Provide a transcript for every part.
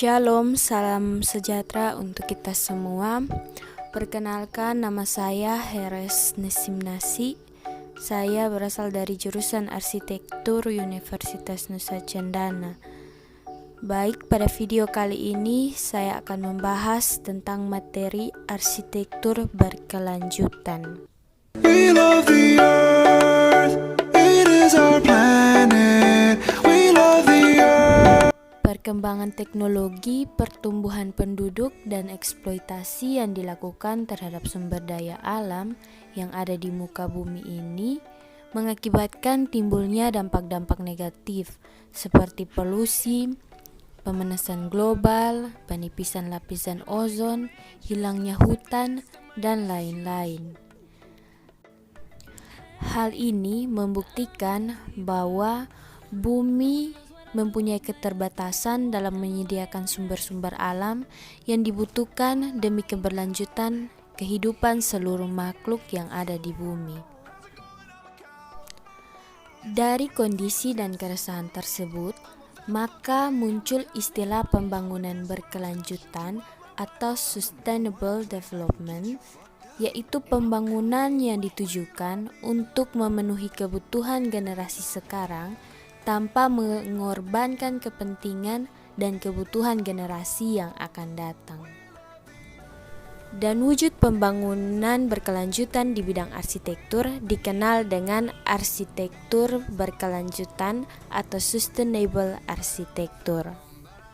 Shalom, salam sejahtera untuk kita semua. Perkenalkan, nama saya Heres Nesimnasi. Saya berasal dari jurusan Arsitektur Universitas Nusa Cendana. Baik, pada video kali ini saya akan membahas tentang materi arsitektur berkelanjutan. We love the earth, it is our planet. We love the earth. Perkembangan teknologi, pertumbuhan penduduk, dan eksploitasi yang dilakukan terhadap sumber daya alam yang ada di muka bumi ini mengakibatkan timbulnya dampak-dampak negatif seperti polusi, pemanasan global, penipisan lapisan ozon, hilangnya hutan, dan lain-lain. Hal ini membuktikan bahwa bumi mempunyai keterbatasan dalam menyediakan sumber-sumber alam yang dibutuhkan demi keberlanjutan kehidupan seluruh makhluk yang ada di bumi. Dari kondisi dan keresahan tersebut, maka muncul istilah pembangunan berkelanjutan atau sustainable development, yaitu pembangunan yang ditujukan untuk memenuhi kebutuhan generasi sekarang tanpa mengorbankan kepentingan dan kebutuhan generasi yang akan datang. Dan wujud pembangunan berkelanjutan di bidang arsitektur dikenal dengan arsitektur berkelanjutan atau sustainable arsitektur.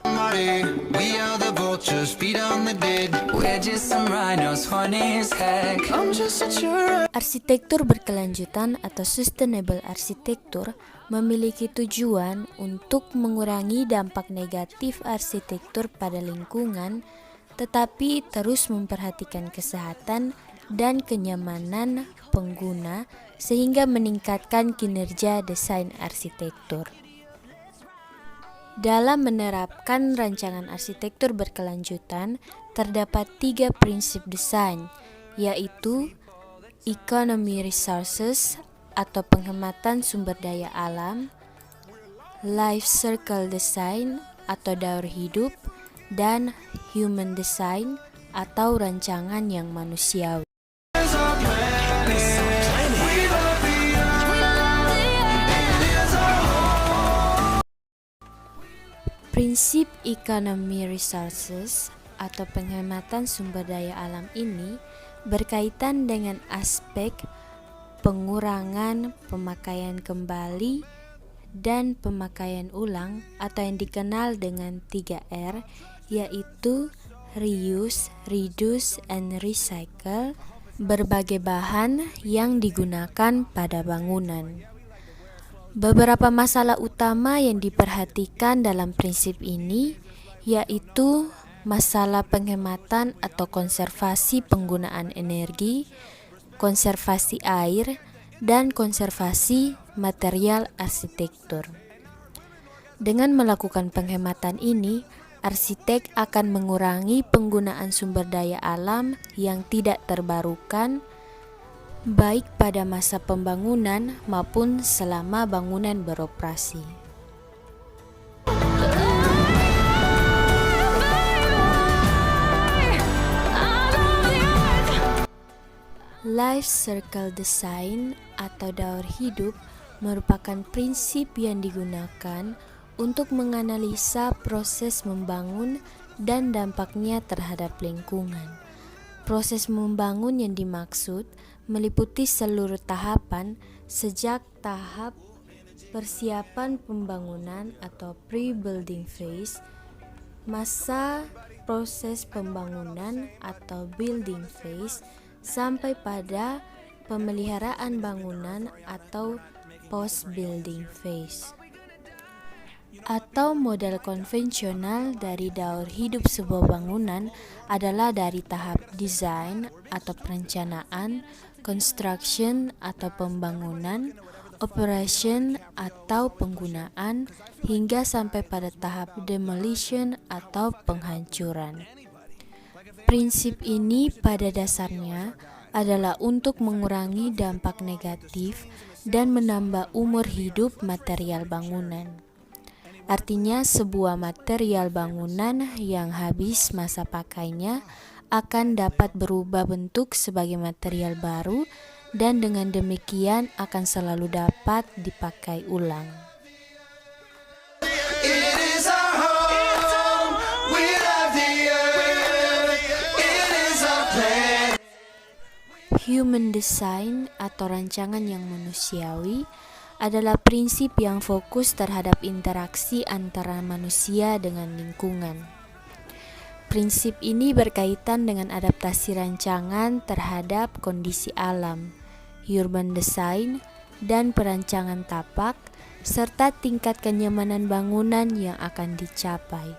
We are the vultures, feet on the dead. We're just some rhinos, funny as heck. I'm just such a... Arsitektur berkelanjutan atau sustainable arsitektur memiliki tujuan untuk mengurangi dampak negatif arsitektur pada lingkungan, tetapi terus memperhatikan kesehatan dan kenyamanan pengguna sehingga meningkatkan kinerja desain arsitektur. Dalam menerapkan rancangan arsitektur berkelanjutan, terdapat 3 prinsip desain, yaitu economy resources atau penghematan sumber daya alam, life circle design atau daur hidup, dan human design atau rancangan yang manusiawi. Prinsip economy resources atau penghematan sumber daya alam ini berkaitan dengan aspek pengurangan pemakaian kembali dan pemakaian ulang atau yang dikenal dengan 3R, yaitu reuse, reduce, and recycle berbagai bahan yang digunakan pada bangunan. Beberapa masalah utama yang diperhatikan dalam prinsip ini yaitu masalah penghematan atau konservasi penggunaan energi, konservasi air, dan konservasi material arsitektur. Dengan melakukan penghematan ini, arsitek akan mengurangi penggunaan sumber daya alam yang tidak terbarukan, baik pada masa pembangunan maupun selama bangunan beroperasi. Life circle design atau daur hidup merupakan prinsip yang digunakan untuk menganalisa proses membangun dan dampaknya terhadap lingkungan. Proses membangun yang dimaksud meliputi seluruh tahapan sejak tahap persiapan pembangunan atau pre-building phase, masa proses pembangunan atau building phase, sampai pada pemeliharaan bangunan atau post-building phase. Atau model konvensional dari daur hidup sebuah bangunan adalah dari tahap desain atau perencanaan, construction atau pembangunan, operation atau penggunaan, hingga sampai pada tahap demolition atau penghancuran. Prinsip ini pada dasarnya adalah untuk mengurangi dampak negatif dan menambah umur hidup material bangunan. Artinya sebuah material bangunan yang habis masa pakainya akan dapat berubah bentuk sebagai material baru dan dengan demikian akan selalu dapat dipakai ulang. It is our home. We love the earth. It is our plan. Human design atau rancangan yang manusiawi adalah prinsip yang fokus terhadap interaksi antara manusia dengan lingkungan. Prinsip ini berkaitan dengan adaptasi rancangan terhadap kondisi alam, urban design, dan perancangan tapak, serta tingkat kenyamanan bangunan yang akan dicapai.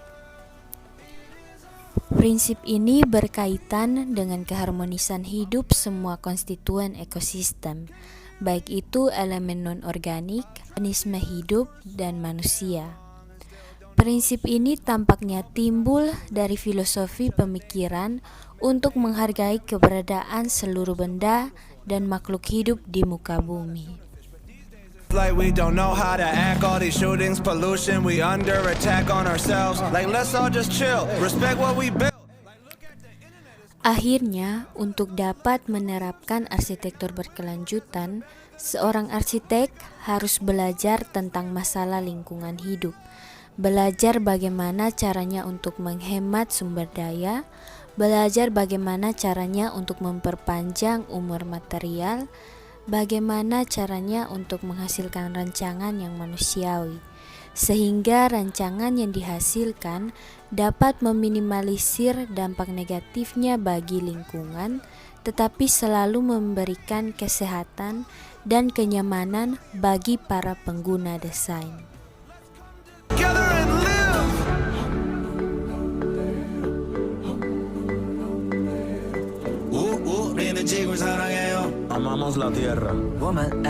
Prinsip ini berkaitan dengan keharmonisan hidup semua konstituen ekosistem, baik itu elemen non-organik, organisme hidup, dan manusia. Prinsip ini tampaknya timbul dari filosofi pemikiran untuk menghargai keberadaan seluruh benda dan makhluk hidup di muka bumi. Like we don't know how to act, all these shootings, pollution, we under attack on ourselves. Like let's all just chill, respect what we built. Akhirnya, untuk dapat menerapkan arsitektur berkelanjutan, seorang arsitek harus belajar tentang masalah lingkungan hidup. Belajar bagaimana caranya untuk menghemat sumber daya, belajar bagaimana caranya untuk memperpanjang umur material, bagaimana caranya untuk menghasilkan rancangan yang manusiawi, sehingga rancangan yang dihasilkan dapat meminimalisir dampak negatifnya bagi lingkungan, tetapi selalu memberikan kesehatan dan kenyamanan bagi para pengguna desain. Together and live. Rin the jig was Amamos la tierra. Woman.